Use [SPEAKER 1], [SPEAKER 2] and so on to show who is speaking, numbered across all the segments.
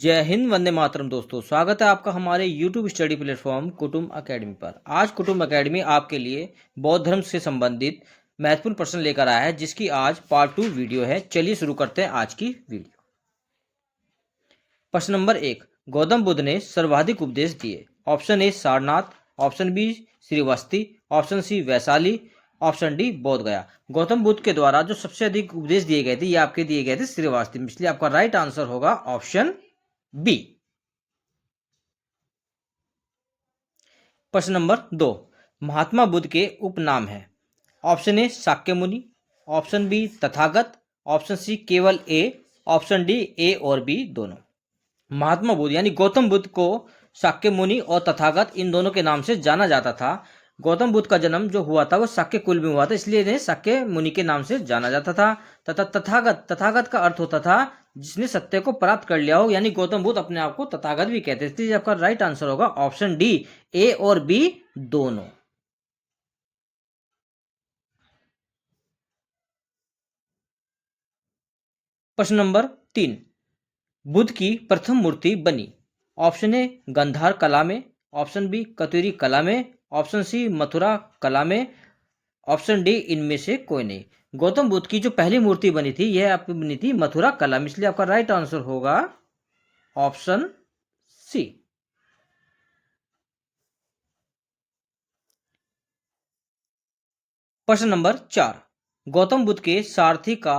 [SPEAKER 1] जय हिंद, वंदे मातरम। दोस्तों, स्वागत है आपका हमारे YouTube स्टडी प्लेटफॉर्म कुटुंब अकेडमी पर। आज कुटुंब अकेडमी आपके लिए बौद्ध धर्म से संबंधित महत्वपूर्ण प्रश्न लेकर आया है, जिसकी आज पार्ट 2 वीडियो है। चलिए शुरू करते हैं आज की वीडियो। प्रश्न नंबर 1, गौतम बुद्ध ने सर्वाधिक उपदेश दिए। Option A Sarnath, option B Shravasti, option C Vaishali, option D Bodh Gaya. Gautam Buddha के द्वारा जो सबसे अधिक उपदेश दिए गए थे, ये आपके दिए गए थे श्रीवास्ती में, इसलिए आपका राइट आंसर होगा ऑप्शन बी। प्रश्न नंबर 2, महात्मा बुद्ध के उपनाम है। Option A Shakya Muni, option B Tathagata, option C केवल ए, ऑप्शन डी ए और बी दोनों। महात्मा बुद्ध यानी गौतम बुद्ध को शाक्य मुनि और तथागत इन दोनों के नाम से जाना जाता था। गौतम बुद्ध का जन्म जो हुआ था वो शाक्य कुल में हुआ था, इसलिए इन्हें शाक्य मुनि के नाम से जाना जाता था। तथा तथागत, तथागत का अर्थ होता था जिसने सत्य को प्राप्त कर लिया हो, यानी गौतम बुद्ध अपने आप को तथागत भी कहते थे। इसलिए आपका राइट आंसर होगा ऑप्शन डी, ए और बी दोनों। प्रश्न नंबर 3, बुद्ध की प्रथम मूर्ति बनी। ऑप्शन ए गंधार कला में, ऑप्शन बी कतुरी कला में, ऑप्शन सी मथुरा कला में, ऑप्शन डी इनमें से कोई नहीं। गौतम बुद्ध की जो पहली मूर्ति बनी थी, यह आपकी बनी थी मथुरा कला में, इसलिए आपका राइट आंसर होगा ऑप्शन सी। प्रश्न नंबर 4, गौतम बुद्ध के सारथी का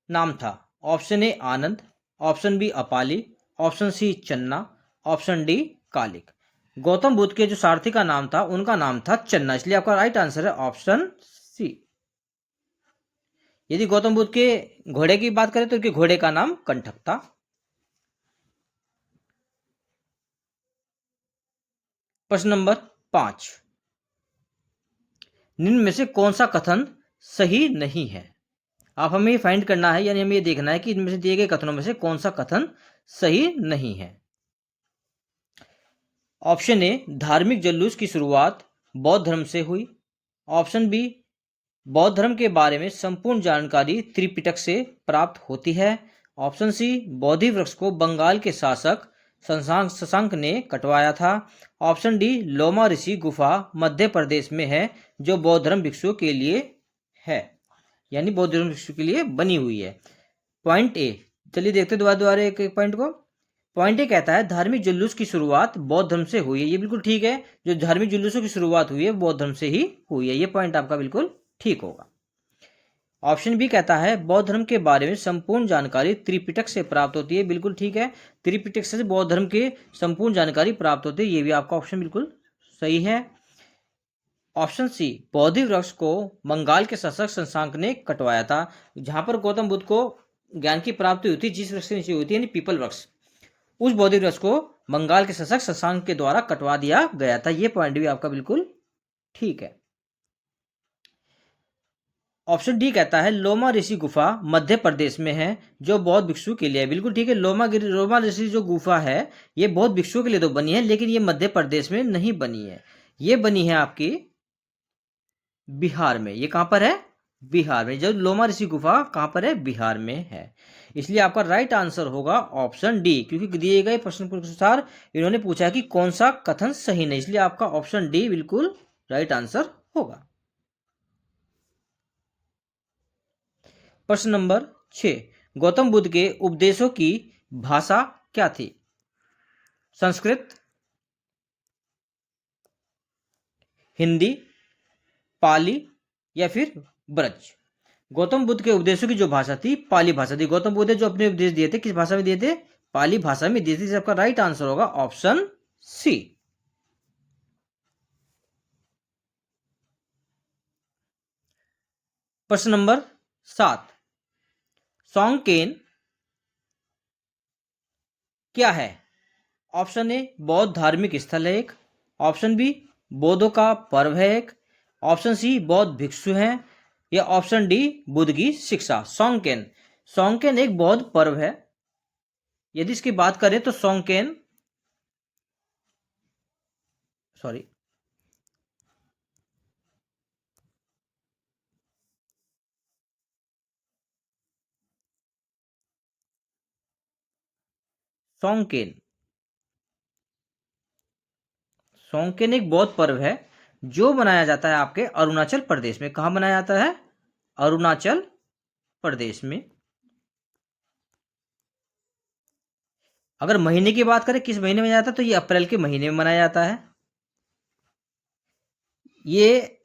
[SPEAKER 1] नाम था। Option A Anand, option B Upali, option C Channa, option D कालिक। गौतम बुद्ध के जो सारथी का नाम था, उनका नाम था चन्ना, इसलिए आपका राइट आंसर है ऑप्शन सी। यदि गौतम बुद्ध के घोड़े की बात करें तो उनके घोड़े का नाम कंठक था। प्रश्न नंबर 5, निम्न में से कौन सा कथन सही नहीं है। आप हमें ये फाइंड करना है, यानी हमें ये देखना है कि इनमें से दिए गए कथनों में से कौन सा कथन सही नहीं है। ऑप्शन ए धार्मिक जुलूस की शुरुआत बौद्ध धर्म से हुई, ऑप्शन बी बौद्ध धर्म के बारे में संपूर्ण जानकारी त्रिपिटक से प्राप्त होती है, ऑप्शन सी बोधि वृक्ष को बंगाल के शासक शशांक ने कटवाया था, ऑप्शन डी लोमा ऋषि गुफा मध्य प्रदेश में है जो बौद्ध धर्म भिक्षुओं के लिए है, यानी बौद्ध धर्म भिक्षु के लिए बनी हुई है। पॉइंट ए, चलिए देखते दोबारा एक एक पॉइंट को। पॉइंट ए कहता है धार्मिक जुलूस की शुरुआत बौद्ध धर्म से हुई है, ये बिल्कुल ठीक है। जो धार्मिक जुलूसों की शुरुआत हुई है बौद्ध धर्म से ही हुई है, ये पॉइंट आपका बिल्कुल ठीक होगा। ऑप्शन बी कहता है बौद्ध धर्म के बारे में संपूर्ण जानकारी त्रिपिटक से प्राप्त होती है, बिल्कुल ठीक है। त्रिपिटक से बौद्ध धर्म के संपूर्ण जानकारी प्राप्त होती है, ये भी आपका ऑप्शन बिल्कुल सही है। ऑप्शन सी बोधि वृक्ष को बंगाल के शासक शशांक ने कटवाया था। जहां पर गौतम बुद्ध को ज्ञान की प्राप्ति हुई थी, जिस वृक्ष के नीचे हुई थी, यानी पीपल वृक्ष, उस बोधि वृक्ष को बंगाल के शासक शशांक के द्वारा कटवा दिया गया था। यह पॉइंट भी आपका बिल्कुल ठीक है। ऑप्शन डी कहता है लोमा ऋषि गुफा मध्य प्रदेश में है जो बौद्ध भिक्षु के लिए है, बिल्कुल ठीक है। लोमा ऋषि जो गुफा है ये बौद्ध भिक्षुओं के लिए तो बनी है, लेकिन ये मध्य प्रदेश में नहीं बनी है, ये बनी है आपकी बिहार में। ये कहां पर है? बिहार में। जो लोमा ऋषि गुफा कहां पर है? बिहार में है। इसलिए आपका राइट आंसर होगा ऑप्शन डी, क्योंकि दिए गए प्रश्न के अनुसार इन्होंने पूछा कि कौन सा कथन सही नहीं, इसलिए आपका ऑप्शन डी बिल्कुल राइट आंसर होगा। प्रश्न नंबर 6, गौतम बुद्ध के उपदेशों की भाषा क्या थी? संस्कृत, हिंदी, पाली या फिर ब्रज। गौतम बुद्ध के उपदेशों की जो भाषा थी पाली भाषा थी। गौतम बुद्ध ने जो अपने उपदेश दिए थे किस भाषा में दिए थे? पाली भाषा में दिए थे। आपका राइट आंसर होगा ऑप्शन सी। प्रश्न नंबर 7, सॉन्गकेन क्या है? ऑप्शन ए बौद्ध धार्मिक स्थल है एक, ऑप्शन बी बौद्धों का पर्व है एक, ऑप्शन सी बौद्ध भिक्षु हैं, या ऑप्शन डी बुद्ध की शिक्षा। सॉन्गकेन, सॉन्गकेन एक बौद्ध पर्व है। यदि इसकी बात करें तो सॉन्गकेन, सॉरी, सॉन्गकेन। सॉन्गकेन एक बौद्ध पर्व है जो मनाया जाता है आपके अरुणाचल प्रदेश में। कहाँ मनाया जाता है? अरुणाचल प्रदेश में। अगर महीने की बात करें किस महीने में जाता है, तो ये अप्रैल के महीने में मनाया जाता है। ये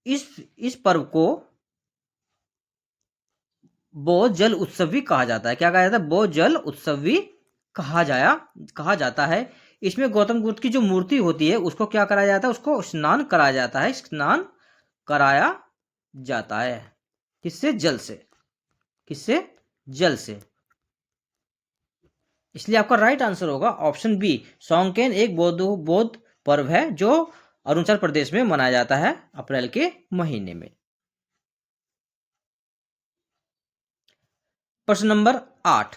[SPEAKER 1] इस पर्व को बौद्ध जल उत्सव भी कहा जाता है। क्या कहा जाता है? बौद्ध जल उत्सव भी कहा जाता है। इसमें गौतम बुद्ध की जो मूर्ति होती है उसको क्या कराया जाता है? उसको स्नान कराया जाता है। स्नान कराया जाता है किससे? जल से। किससे? जल से। इसलिए आपका राइट आंसर होगा ऑप्शन बी, सॉन्गकेन एक बौद्ध पर्व है जो अरुणाचल प्रदेश में मनाया जाता है अप्रैल के महीने में। प्रश्न नंबर 8,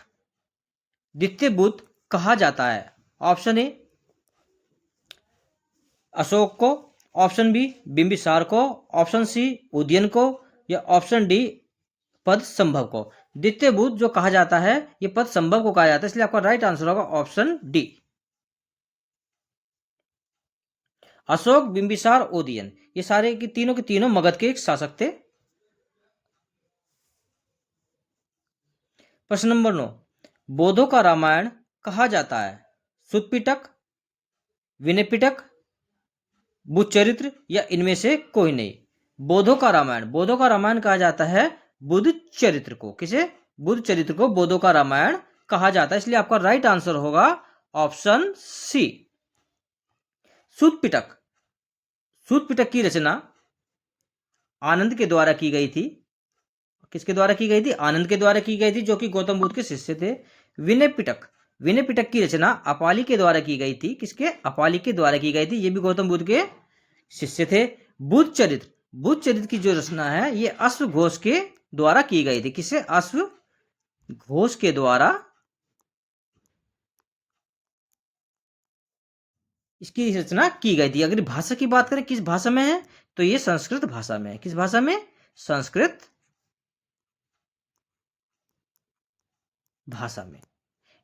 [SPEAKER 1] द्वितीय बुद्ध कहा जाता है? ऑप्शन ए अशोक को, ऑप्शन बी बिंबिसार को, ऑप्शन सी उदयन को, या ऑप्शन डी पद संभव को। द्वितीय बुद्ध जो कहा जाता है ये पद संभव को कहा जाता है, इसलिए आपका राइट आंसर होगा ऑप्शन डी, अशोक, बिंबिसार, उदयन। ये सारे के तीनों मगध के एक शासक थे। प्रश्न नंबर 9, बौद्धों का रामायण कहा जाता है? सुत्त पिटक, विनय पिटक, बुद्ध चरित्र, या इनमें से कोई नहीं। बौद्धों का रामायण कहा जाता है बुद्ध चरित्र को। किसे? बुद्ध चरित्र को बौद्धों का रामायण कहा जाता है, इसलिए आपका राइट आंसर होगा ऑप्शन सी, सुत्त पिटक। सुत्त पिटक की रचना आनंद के द्वारा की गई थी। किसके द्वारा की गई थी? आनंद के द्वारा की गई थी, जो कि गौतम बुद्ध के शिष्य थे। विनय पिटक की रचना अपाली के द्वारा की गई थी। किसके? अपाली के द्वारा की गई थी, ये भी गौतम बुद्ध के शिष्य थे। बुद्ध चरित्र की जो रचना है ये अश्व घोष के द्वारा की गई थी। किसे? अश्व घोष के द्वारा इसकी रचना की गई थी। अगर भाषा की बात करें किस भाषा में है, तो ये संस्कृत भाषा में है। किस भाषा में? संस्कृत भाषा में।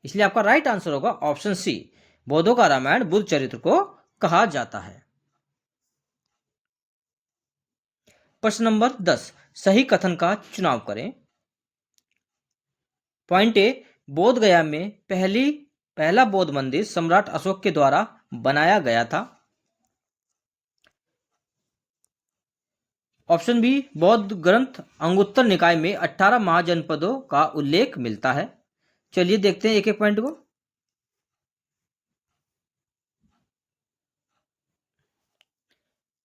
[SPEAKER 1] इसलिए आपका राइट आंसर होगा ऑप्शन सी, बौद्धों का रामायण बुद्ध चरित्र को कहा जाता है। प्रश्न नंबर 10, सही कथन का चुनाव करें। पॉइंट ए, बोध गया में पहला बौद्ध मंदिर सम्राट अशोक के द्वारा बनाया गया था। ऑप्शन बी, बौद्ध ग्रंथ अंगुत्तर निकाय में 18 महाजनपदों का उल्लेख मिलता है। चलिए देखते हैं एक एक पॉइंट को।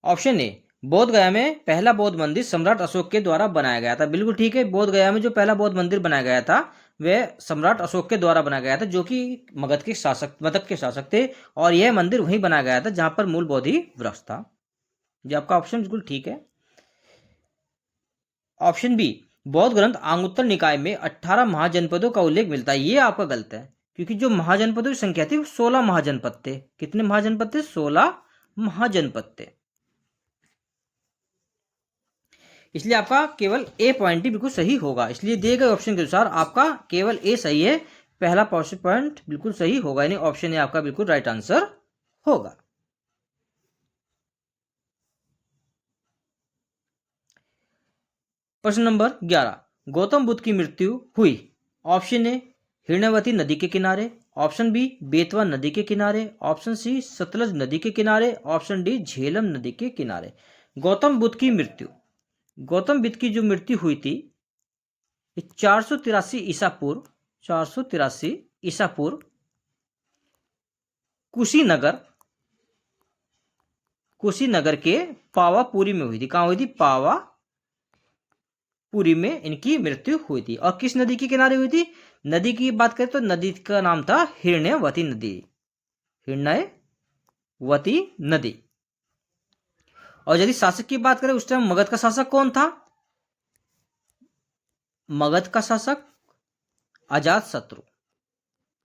[SPEAKER 1] ऑप्शन ए, बोध गया में पहला बौद्ध मंदिर सम्राट अशोक के द्वारा बनाया गया था। बिल्कुल ठीक है, बोध गया में जो पहला बौद्ध मंदिर बनाया गया था वह सम्राट अशोक के द्वारा बनाया गया था, जो कि मगध के शासक थे, और यह मंदिर वहीं बनाया गया था जहां पर मूल बोधि वृक्ष था। ये आपका ऑप्शन बिल्कुल ठीक है। ऑप्शन बी, बौद्ध ग्रंथ आंगुत्तर निकाय में 18 महाजनपदों का उल्लेख मिलता है, ये आपका गलत है, क्योंकि जो महाजनपदों की संख्या थी वो 16 महाजनपद थे। कितने महाजनपद थे? 16 महाजनपद थे। इसलिए आपका केवल ए पॉइंट ही बिल्कुल सही होगा। इसलिए दिए गए ऑप्शन के अनुसार आपका केवल ए सही है, पहला पॉइंट बिल्कुल सही होगा, यानी ऑप्शन ए आपका बिल्कुल राइट आंसर होगा। प्रश्न नंबर 11, गौतम बुद्ध की मृत्यु हुई? ऑप्शन ए हिरण्यवती नदी के किनारे, ऑप्शन बी बेतवा नदी के किनारे, ऑप्शन सी सतलज नदी के किनारे, ऑप्शन डी झेलम नदी के किनारे। गौतम बुद्ध की जो मृत्यु हुई थी 483 ईसा पूर्व कुशीनगर के पावापुरी में हुई थी। कहां हुई थी? पावापुरी में इनकी मृत्यु हुई थी। और किस नदी के किनारे हुई थी? नदी की बात करें तो नदी का नाम था हिरण्यवती नदी। और यदि शासक की बात करें उस टाइम मगध का शासक कौन था? मगध का शासक अजातशत्रु।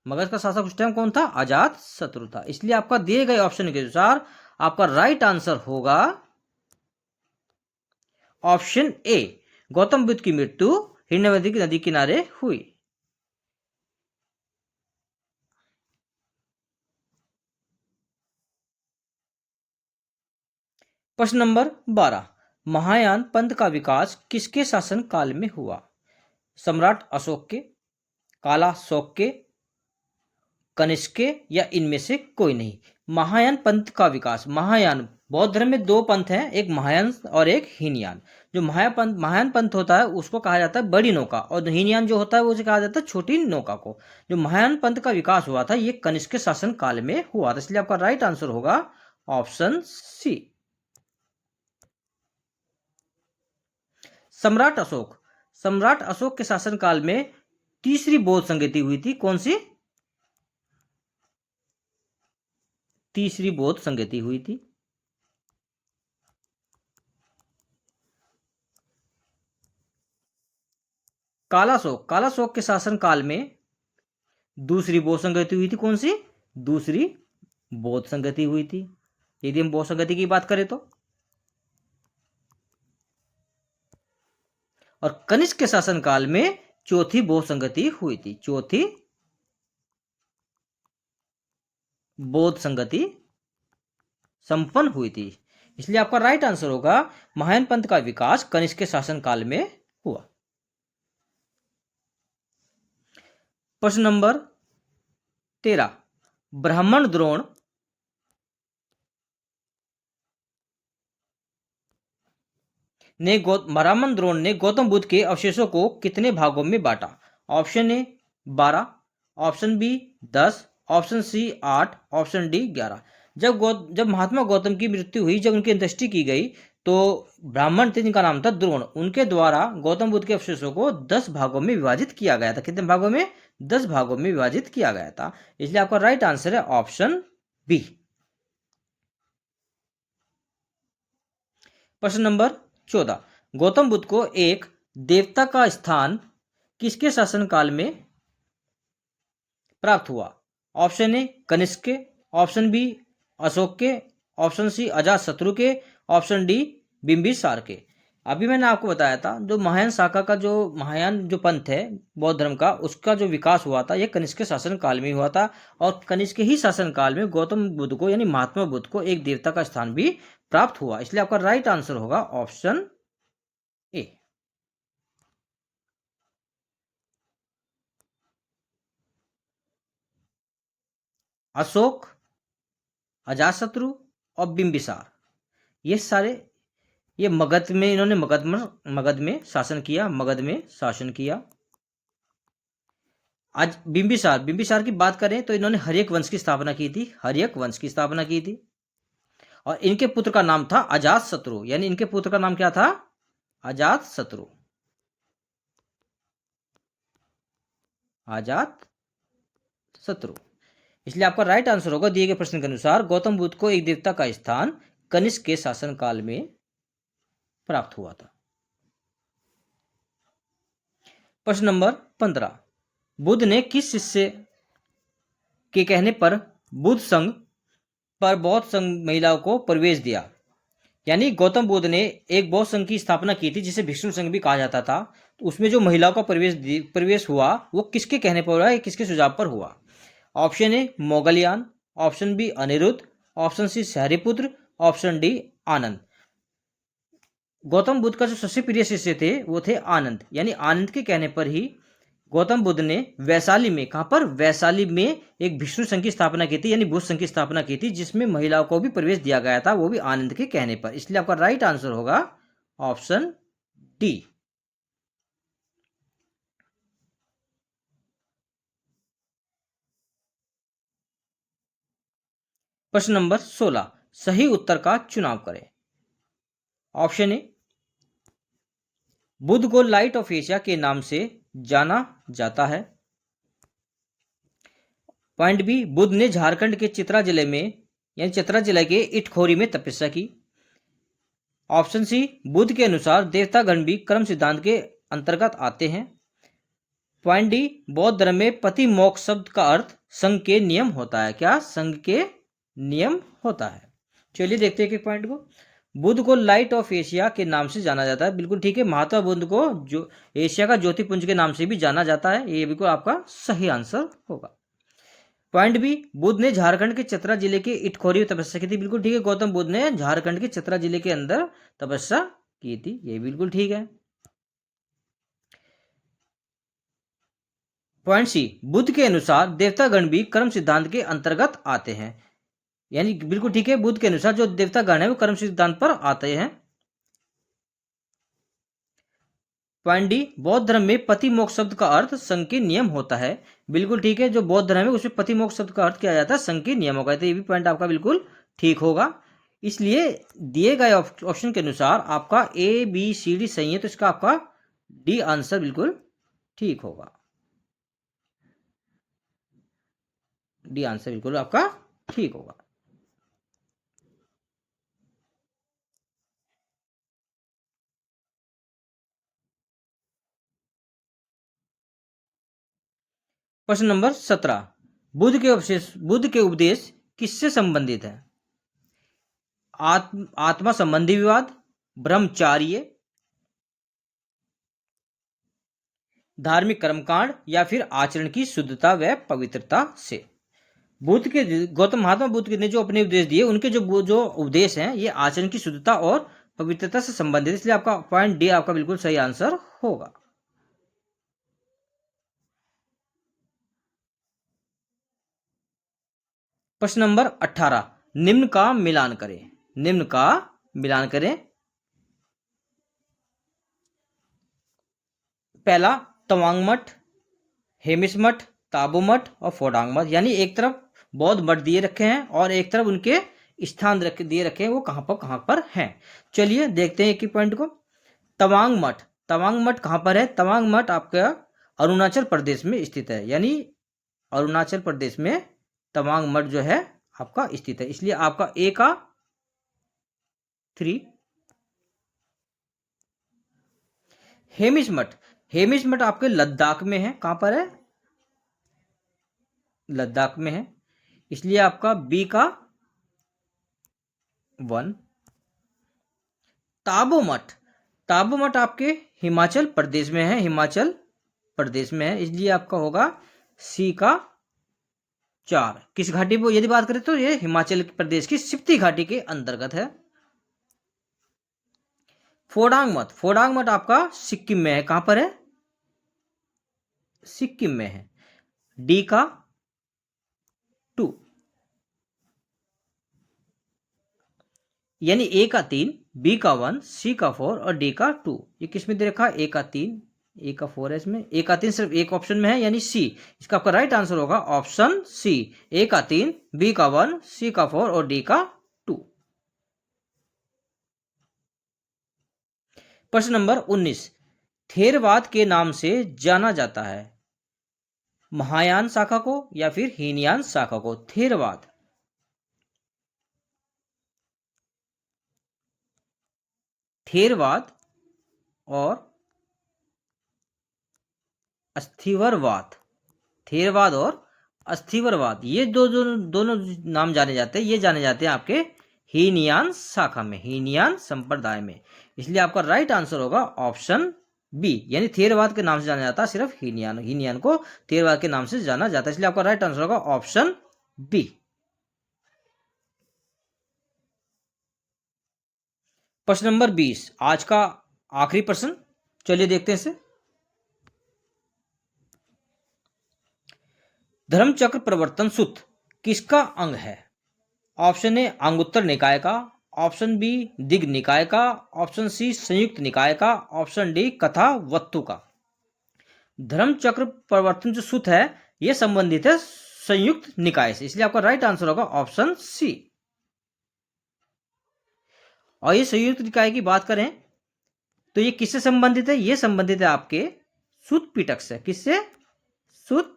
[SPEAKER 1] मगध का शासक उस टाइम कौन था? अजातशत्रु था। इसलिए आपका दिए गए ऑप्शन के अनुसार आपका राइट आंसर होगा ऑप्शन ए, गौतम बुद्ध की मृत्यु हिरण्यवती नदी किनारे हुई। प्रश्न नंबर 12, महायान पंथ का विकास किसके शासन काल में हुआ? सम्राट अशोक के, काला शोक के, कनिष्क के, या इनमें से कोई नहीं? महायान पंथ का विकास, महायान बौद्ध धर्म में दो पंथ हैं, एक महायान और एक हीनयान। जो महायान पंथ होता है उसको कहा जाता है बड़ी नौका, और हीनयान जो होता है वो उसे कहा जाता है छोटी नौका को। जो महायान पंथ का विकास हुआ था ये कनिष्क के शासन काल में हुआ था, इसलिए आपका राइट आंसर होगा ऑप्शन सी। सम्राट अशोक, सम्राट अशोक के शासन काल में तीसरी बौद्ध संगति हुई थी। कौन सी? तीसरी बौद्ध संगति हुई थी। कालाशोक, कालाशोक के शासन काल में दूसरी बौद्ध संगति हुई थी। कौन सी? दूसरी बौद्ध संगति हुई थी, यदि हम बौद्ध संगति की बात करें तो। और कनिष्क के शासन काल में चौथी बौद्ध संगति हुई थी, चौथी बौद्ध संगति संपन्न हुई थी। इसलिए आपका राइट आंसर होगा महायान पंथ का विकास कनिष्क के शासन काल में हुआ। प्रश्न नंबर 13, ब्राह्मण द्रोण ने गौतम बुद्ध के अवशेषों को कितने भागों में बांटा? Option A 12, option B 10, option C 8, option D 11। जब महात्मा गौतम की मृत्यु हुई, जब उनकी अंत्येष्टि की गई, तो ब्राह्मण थे जिनका नाम था द्रोण, उनके द्वारा गौतम बुद्ध के अवशेषों को 10 भागों में विभाजित किया गया था। कितने भागों में? 10 भागों में विभाजित किया गया था। इसलिए आपका राइट आंसर है ऑप्शन बी। प्रश्न नंबर 14, गौतम बुद्ध को एक देवता का स्थान किसके शासन काल में प्राप्त हुआ? ऑप्शन ए कनिष्क के, ऑप्शन बी अशोक के, ऑप्शन सी अजातशत्रु के, ऑप्शन डी बिंबिसार के। अभी मैंने आपको बताया था जो महायान शाखा का महायान पंथ है बौद्ध धर्म का, उसका जो विकास हुआ था यह कनिष्क के शासन काल में हुआ था, और कनिष्क के ही शासन काल में गौतम बुद्ध को यानी महात्मा बुद्ध को एक देवता का स्थान भी प्राप्त हुआ। इसलिए आपका राइट आंसर होगा ऑप्शन ए। अशोक, अजातशत्रु और बिंबिसार, ये सारे मगध में इन्होंने मगध में शासन किया। आज बिंबिसार की बात करें तो इन्होंने हर्यक वंश की स्थापना की थी, और इनके पुत्र का नाम था अजातशत्रु, यानी इनके पुत्र का नाम क्या था? अजातशत्रु। इसलिए आपका राइट आंसर होगा दिए गए प्रश्न के अनुसार गौतम बुद्ध को एक देवता का स्थान कनिष्क के शासन काल में प्राप्त हुआ था। प्रश्न नंबर 15, बुद्ध ने किस शिष्य के कहने पर बुद्ध संघ पर बौद्ध संघ महिलाओं को प्रवेश दिया? यानी गौतम बुद्ध ने एक बौद्ध संघ की स्थापना की थी जिसे भिक्षु संघ भी कहा जाता था, तो उसमें जो महिलाओं का प्रवेश हुआ वो किसके कहने पर हुआ, किसके सुझाव पर हुआ? Option A Moggallana, option B Aniruddha, option C Shariputra, option D Anand. Gautam Buddha का जो सबसे प्रिय शिष्य थे वो थे आनंद, यानी आनंद के कहने पर ही गौतम बुद्ध ने वैशाली में, कहां पर? वैशाली में एक विष्णु संघ की स्थापना की थी, यानी बुद्ध संघ की स्थापना की थी, जिसमें महिलाओं को भी प्रवेश दिया गया था, वो भी आनंद के कहने पर। इसलिए आपका राइट आंसर होगा ऑप्शन डी। प्रश्न नंबर 16, सही उत्तर का चुनाव करें। ऑप्शन ए बुद्ध को लाइट ऑफ एशिया के नाम से जाना जाता है। पॉइंट बी, बुद्ध ने झारखंड के चित्रा जिले में यानी चित्रा जिले के इटखोरी में तपस्या की। ऑप्शन सी, बुद्ध के अनुसार देवतागण भी कर्म सिद्धांत के अंतर्गत आते हैं। पॉइंट डी, बौद्ध धर्म में पति मोक्ष शब्द का अर्थ संघ के नियम होता है। क्या? संघ के नियम होता है। चलिए देखते हैं कि पॉइंट को। बुद्ध को लाइट ऑफ एशिया के नाम से जाना जाता है, बिल्कुल ठीक है। महात्मा बुद्ध को जो एशिया का ज्योतिपुंज के नाम से भी जाना जाता है, ये बिल्कुल आपका सही आंसर होगा। पॉइंट बी, बुद्ध ने झारखंड के चतरा जिले के इटखोरी में तपस्या की थी। बिल्कुल ठीक है, गौतम बुद्ध ने झारखंड के चतरा जिले के अंदर तपस्या की थी, ये बिल्कुल ठीक है। पॉइंट सी, बुद्ध के अनुसार देवतागण भी कर्म सिद्धांत के अंतर्गत आते हैं। यानी बिल्कुल ठीक है, बुद्ध के अनुसार जो देवतागण है वो कर्म सिद्धांत पर आते हैं। पॉइंट डी, बौद्ध धर्म में पति मोक्ष शब्द का अर्थ संघ के नियम होता है। बिल्कुल ठीक है, जो बौद्ध धर्म है उसमें पति मोक्ष शब्द का अर्थ किया जाता है संघ के नियमों का। तो ये भी पॉइंट आपका बिल्कुल ठीक होगा। इसलिए दिए गए ऑप्शन के अनुसार आपका ए बी सी डी सही है, तो इसका आपका डी आंसर बिल्कुल ठीक होगा। डी आंसर बिल्कुल आपका ठीक होगा। प्रश्न नंबर 17, बुद्ध के उपदेश किससे संबंधित है? आत्मा संबंधी विवाद, ब्रह्मचार्य, धार्मिक कर्मकांड, या फिर आचरण की शुद्धता व पवित्रता से। गौतम महात्मा बुद्ध ने जो अपने उपदेश दिए, उनके जो उपदेश हैं ये आचरण की शुद्धता और पवित्रता से संबंधित, इसलिए आपका पॉइंट डी आपका बिल्कुल सही आंसर होगा। प्रश्न नंबर 18, निम्न का मिलान करें। निम्न का मिलान करें। पहला तवांग मठ, हेमिस मठ, ताबो मठ और फोडांग मठ। यानी एक तरफ बौद्ध मठ दिए रखे हैं और एक तरफ उनके स्थान दिए रखे हैं, वो कहां पर हैं। चलिए देखते हैं एक ही पॉइंट को। तवांग मठ, तवांग मठ कहां पर है? तवांग मठ आपका अरुणाचल प्रदेश में स्थित है। यानी अरुणाचल प्रदेश में तवांग मठ जो है आपका स्थित है, इसलिए आपका ए का 3। हेमिस मठ, हेमिस मठ आपके लद्दाख में है। कहां पर है? लद्दाख में है, इसलिए आपका बी का 1। ताबो मठ, ताबो मठ आपके हिमाचल प्रदेश में है, हिमाचल प्रदेश में है, इसलिए आपका होगा सी का 4। किस घाटी पर यदि बात करें तो ये हिमाचल प्रदेश की स्पीति घाटी के अंतर्गत है। फोडांग मठ, फोडांग मठ आपका सिक्किम में है। कहां पर है? सिक्किम में है, डी का 2। यानी ए का 3, बी का 1, सी का 4 और डी का 2। ये किस में दे रखा है? ए का 3, ए का 4 है इसमें। ए का 3 सिर्फ एक ऑप्शन में है, यानी सी। इसका आपका राइट आंसर होगा ऑप्शन सी, ए का 3, बी का 1, सी का 4 और डी का 2। प्रश्न नंबर 19, थेरवाद के नाम से जाना जाता है महायान शाखा को या फिर हीनयान शाखा को? थेरवाद, थेरवाद और अस्थिवरवाद, थेरवाद और अस्थिवरवाद, ये दोनों नाम जाने जाते हैं। ये जाने जाते हैं आपके हीनयान शाखा में, हीनयान संप्रदाय में। इसलिए आपका राइट आंसर होगा ऑप्शन बी, यानी थेरवाद के नाम से जाना जाता है सिर्फ हीनयान, हीनयान को थेरवाद के नाम से जाना जाता है, इसलिए आपका राइट आंसर होगा ऑप्शन बी। प्रश्न नंबर 20, आज का आखिरी प्रश्न, चलिए देखते हैं इसे। धर्मचक्र प्रवर्तन सूत्र किसका अंग है? ऑप्शन ए अंगुत्तर निकाय का, ऑप्शन बी दिग् निकाय का, ऑप्शन सी संयुक्त निकाय का, ऑप्शन डी कथा वत्तु का। धर्मचक्र प्रवर्तन जो सूत्र है यह संबंधित है संयुक्त निकाय से, इसलिए आपका राइट आंसर होगा ऑप्शन सी। और ये संयुक्त निकाय की बात करें तो ये किससे संबंधित है? ये संबंधित है आपके सूत पिटक से। किससे? सूत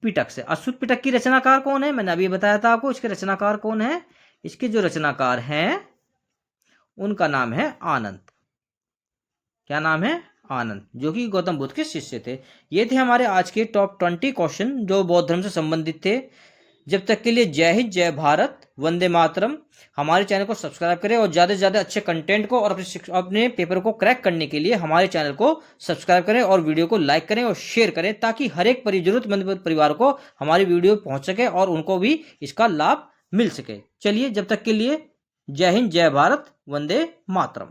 [SPEAKER 1] पिटक से। और सूत पिटक की रचनाकार कौन है? मैंने अभी बताया था आपको, इसके रचनाकार कौन है? इसके जो रचनाकार हैं उनका नाम है आनंद। क्या नाम है? आनंद, जो कि गौतम बुद्ध के शिष्य थे। ये थे हमारे आज के टॉप 20 क्वेश्चन जो बौद्ध धर्म से संबंधित थे। जब तक के लिए जय हिंद, जय भारत, वंदे मातरम। हमारे चैनल को सब्सक्राइब करें और ज़्यादा से ज़्यादा अच्छे कंटेंट को और अपने पेपर को क्रैक करने के लिए हमारे चैनल को सब्सक्राइब करें और वीडियो को लाइक करें और शेयर करें, ताकि हर एक जरूरतमंद परिवार को हमारी वीडियो पहुंच सके और उनको भी इसका लाभ मिल सके। चलिए, जब तक के लिए जय हिंद, जय भारत, वंदे मातरम।